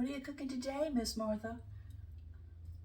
What are you cooking today, Miss Martha?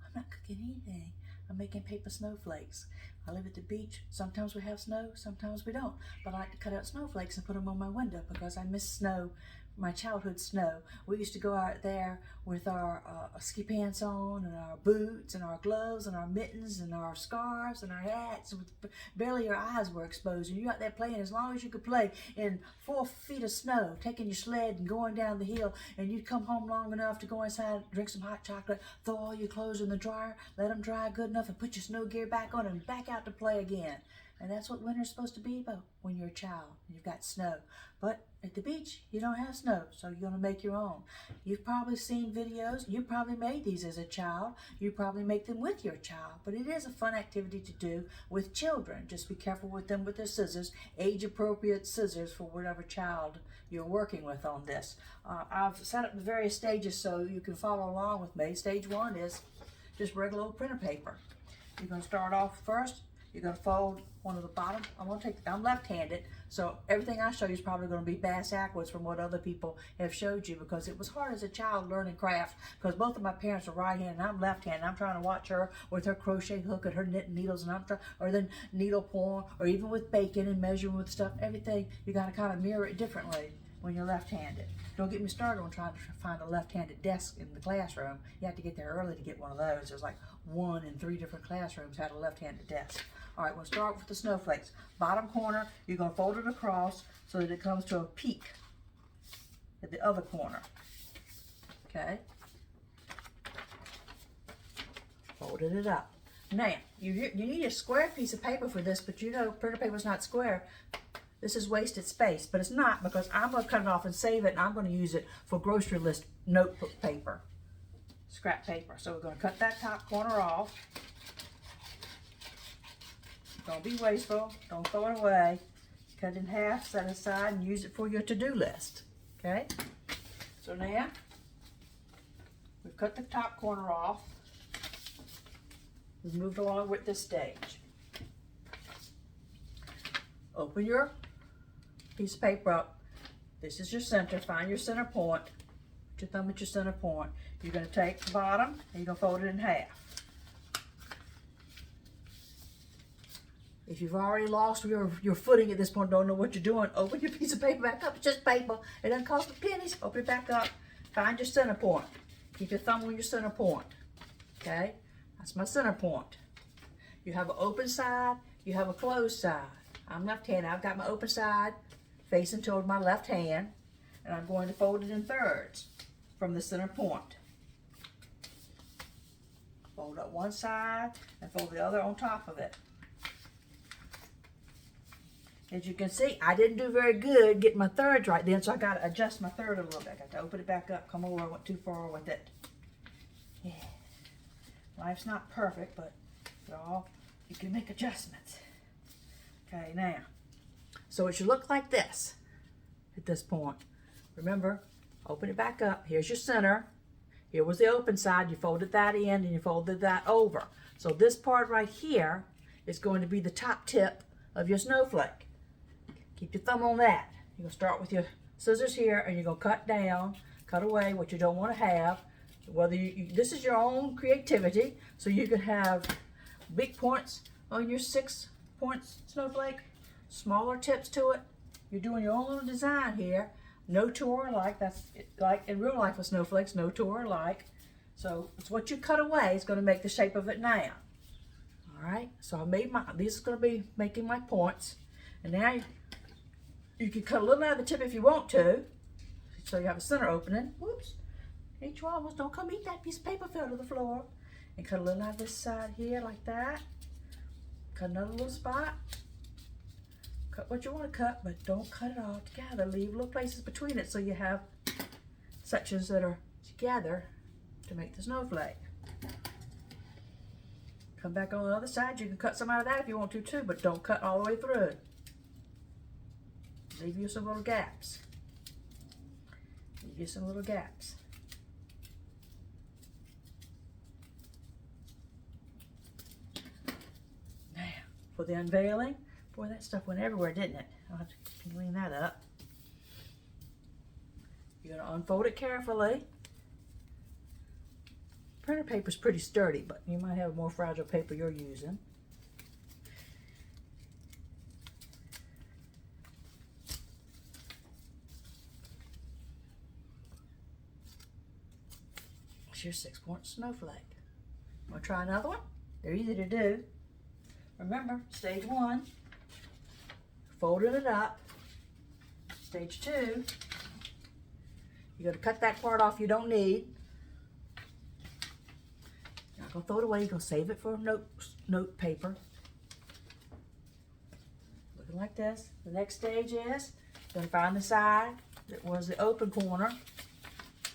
I'm not cooking anything. I'm making paper snowflakes. I live at the beach. Sometimes we have snow, sometimes we don't. But I like to cut out snowflakes and put them on my window because I miss snow, my childhood snow. We used to go out there with our ski pants on and our boots and our gloves and our mittens and our scarves and our hats. With barely your eyes were exposed. And you out there playing as long as you could play in 4 feet of snow, taking your sled and going down the hill. And you'd come home long enough to go inside, drink some hot chocolate, throw all your clothes in the dryer, let them dry good enough, and put your snow gear back on and back out to play again. And that's what winter's supposed to be about when you're a child. You've got snow. But at the beach, you don't have snow, so you're going to make your own. You've probably seen videos. You probably made these as a child. You probably make them with your child. But it is a fun activity to do with children. Just be careful with them with their scissors, age-appropriate scissors for whatever child you're working with on this. I've set up the various stages so you can follow along with me. Stage 1 is just regular old printer paper. You're going to start off first. You're going to fold one of the bottom. I'm left-handed, so everything I show you is probably going to be backwards from what other people have showed you, because it was hard as a child learning craft, because both of my parents are right-handed and I'm left-handed. I'm trying to watch her with her crochet hook and her knitting needles, and I'm trying, or then needle pouring, or even with baking and measuring with stuff. Everything, you got to kind of mirror it differently when you're left-handed. Don't get me started on trying to find a left-handed desk in the classroom. You have to get there early to get one of those. There's like 1 in 3 different classrooms had a left-handed desk. All right, we'll start with the snowflakes. Bottom corner, you're going to fold it across so that it comes to a peak at the other corner. Okay? Folded it up. Now, you need a square piece of paper for this, but you know printer paper is not square. This is wasted space, but it's not, because I'm going to cut it off and save it, and I'm going to use it for grocery list notebook paper, scrap paper. So we're going to cut that top corner off. Don't be wasteful. Don't throw it away. Cut it in half, set it aside, and use it for your to-do list. Okay? So now, we've cut the top corner off. We've moved along with this stage. Open your piece of paper up. This is your center. Find your center point. Put your thumb at your center point. You're going to take the bottom and you're going to fold it in half. If you've already lost your footing at this point, don't know what you're doing, open your piece of paper back up. It's just paper. It doesn't cost a pennies. Open it back up. Find your center point. Keep your thumb on your center point. Okay? That's my center point. You have an open side. You have a closed side. I'm left-handed. I've got my open side facing toward my left hand, and I'm going to fold it in thirds from the center point. Fold up one side and fold the other on top of it. As you can see, I didn't do very good getting my thirds right then, so I got to adjust my third a little bit. I got to open it back up, come over, I went too far with it. Yeah. Life's not perfect, but y'all, you can make adjustments. Okay, now, so it should look like this at this point. Remember, open it back up. Here's your center. Here was the open side. You folded that in and you folded that over. So this part right here is going to be the top tip of your snowflake. Keep your thumb on that. You're going to start with your scissors here, and you're going to cut down, cut away what you don't want to have. Whether this is your own creativity, so you can have big points on your 6 points snowflake, smaller tips to it. You're doing your own little design here. No two are alike. That's like in real life with snowflakes, no two are alike. So it's what you cut away is going to make the shape of it now. All right, so I made these are going to be making my points. And now you can cut a little out of the tip if you want to, so you have a center opening. Whoops, each one almost don't come eat that piece of paper fell to the floor. And cut a little out of this side here like that. Cut another little spot. Cut what you want to cut, but don't cut it all together. Leave little places between it so you have sections that are together to make the snowflake. Come back on the other side. You can cut some out of that if you want to too, but don't cut all the way through. Leave you some little gaps. Leave you some little gaps. Now, for the unveiling, boy, that stuff went everywhere, didn't it? I'll have to clean that up. You're going to unfold it carefully. Printer paper is pretty sturdy, but you might have more fragile paper you're using. It's your 6-point snowflake. Want to try another one? They're easy to do. Remember, stage 1, folding it up. Stage 2, you're going to cut that part off you don't need. You're not going to throw it away. You're going to save it for note paper. Looking like this. The next stage is going to find the side that was the open corner.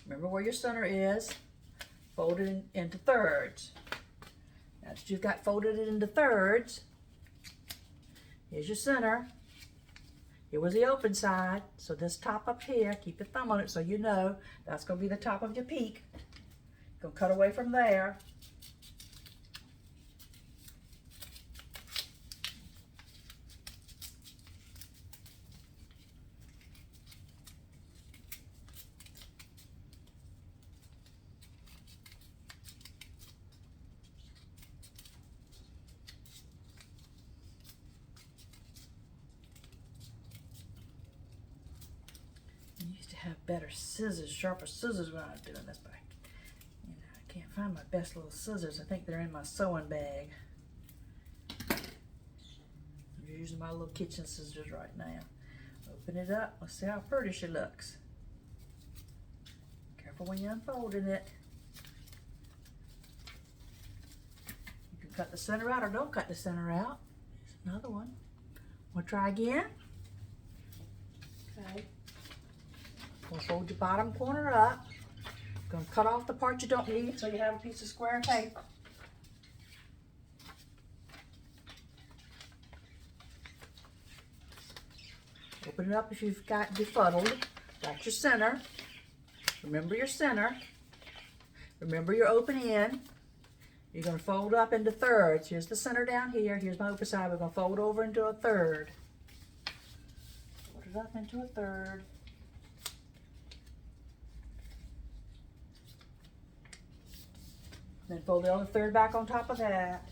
Remember where your center is. Fold it into thirds. Now that you've got folded it into thirds, here's your center. Here was the open side, so this top up here, keep your thumb on it so you know that's going to be the top of your peak. You're going to cut away from there. Have better scissors, sharper scissors when I was doing this, but I can't find my best little scissors. I think they're in my sewing bag. I'm using my little kitchen scissors right now. Open it up. Let's see how pretty she looks. Careful when you're unfolding it. You can cut the center out or don't cut the center out. There's another one. Want to try again? Okay. We'll fold your bottom corner up. Gonna cut off the part you don't need so you have a piece of square paper. Open it up if you've got befuddled. That's your center. Remember your center. Remember your open end. You're gonna fold up into thirds. Here's the center down here. Here's my open side. We're gonna fold over into a third. Fold it up into a third. Then fold the other third back on top of that.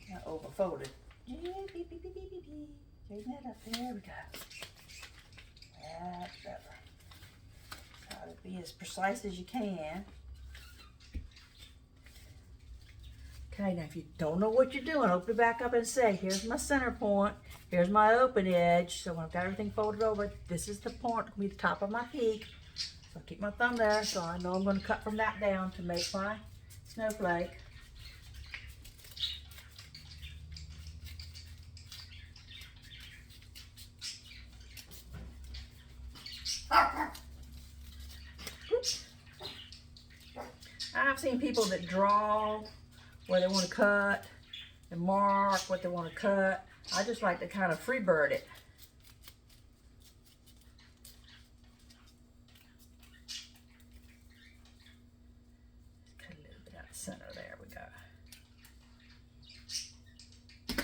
Not overfolded. Straighten that up. There we go. That's better. Try to be as precise as you can. Okay, now if you don't know what you're doing, open it back up and say, here's my center point, here's my open edge. So when I've got everything folded over, this is the point, it'll be the top of my peak. So I keep my thumb there, so I know I'm going to cut from that down to make my snowflake. Oops. I've seen people that draw where they want to cut and mark what they want to cut. I just like to kind of freebird it. Cut a little bit out of the center. There we go.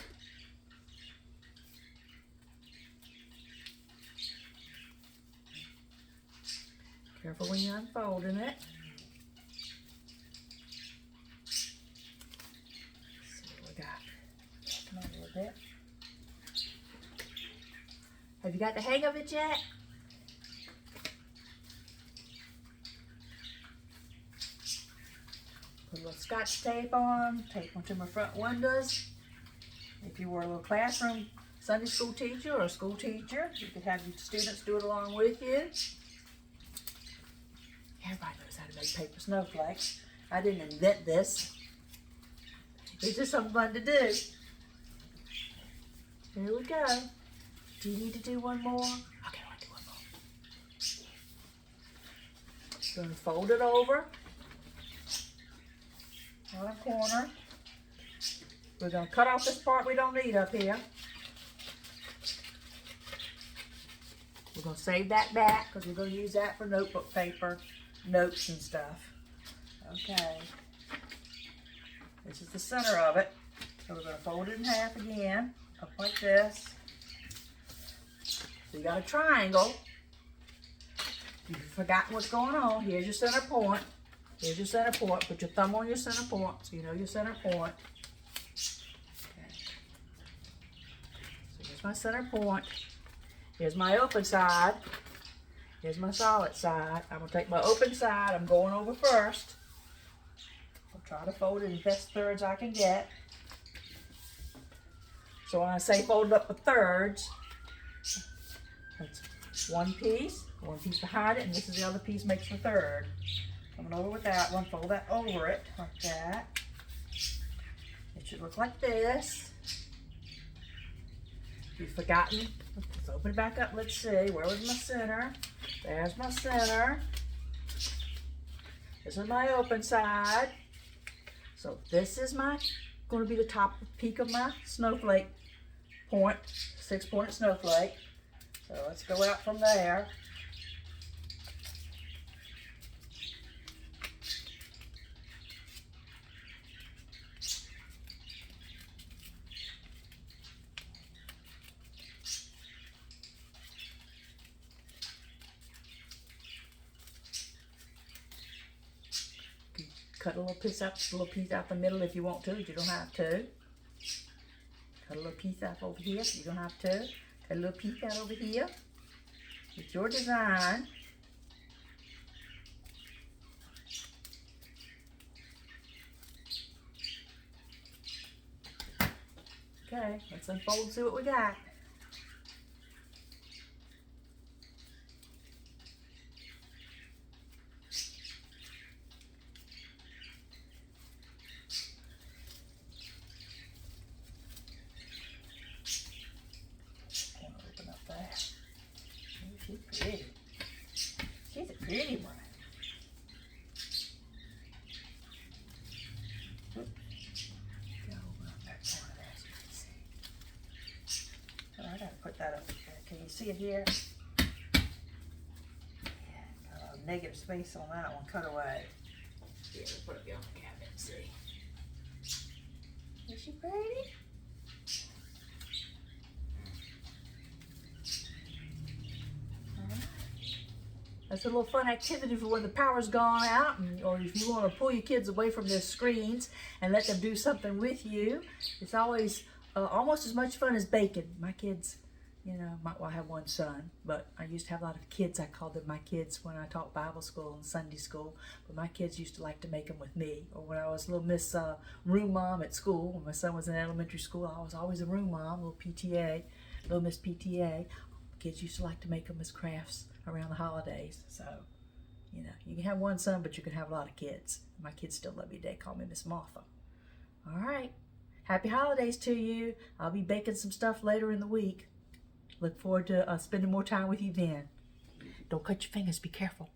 Careful when you're unfolding it. Have you got the hang of it yet? Put a little scotch tape onto my front windows. If you were a little classroom Sunday school teacher or a school teacher, you could have your students do it along with you. Everybody knows how to make paper snowflakes. I didn't invent this. It's just something fun to do. Here we go. Do you need to do one more? Okay, I'll do one more. Going to fold it over on a corner. We're going to cut off this part we don't need up here. We're going to save that back because we're going to use that for notebook paper, notes and stuff. Okay. This is the center of it. So we're going to fold it in half again, up like this. So you got a triangle. You've forgotten what's going on. Here's your center point. Here's your center point. Put your thumb on your center point so you know your center point. Okay. So here's my center point. Here's my open side. Here's my solid side. I'm going to take my open side. I'm going over first. I'll try to fold it in the best thirds I can get. So when I say fold it up for thirds, that's one piece behind it, and this is the other piece makes the third. Coming over with that one, fold that over it like that. It should look like this. If you've forgotten, let's open it back up. Let's see, where was my center? There's my center. This is my open side. So this is going to be the top peak of my snowflake point, 6-pointed snowflake. So let's go out from there. Cut a little piece out the middle if you want to, but you don't have to. Cut a little piece out over here, you don't have to. Cut a little piece out over here. It's your design. Okay, let's unfold and see what we got. Open up there. She's pretty. She's a pretty one. I gotta put that up there. Can you see it here? Yeah, got a negative space on that one. Cut away. Here, let's put it behind the cabinet and see. Is she pretty? That's a little fun activity for when the power's gone out, or if you want to pull your kids away from their screens and let them do something with you. It's always almost as much fun as baking. My kids, you know, well, I have one son, but I used to have a lot of kids. I called them my kids when I taught Bible school and Sunday school. But my kids used to like to make them with me. Or when I was little Miss Room Mom at school, when my son was in elementary school, I was always a room mom, little PTA, little Miss PTA. Kids used to like to make them as crafts around the holidays. So, you know, you can have one son, but you can have a lot of kids. My kids still love me today. Call me Miss Martha. All right. Happy holidays to you. I'll be baking some stuff later in the week. Look forward to spending more time with you then. Don't cut your fingers. Be careful.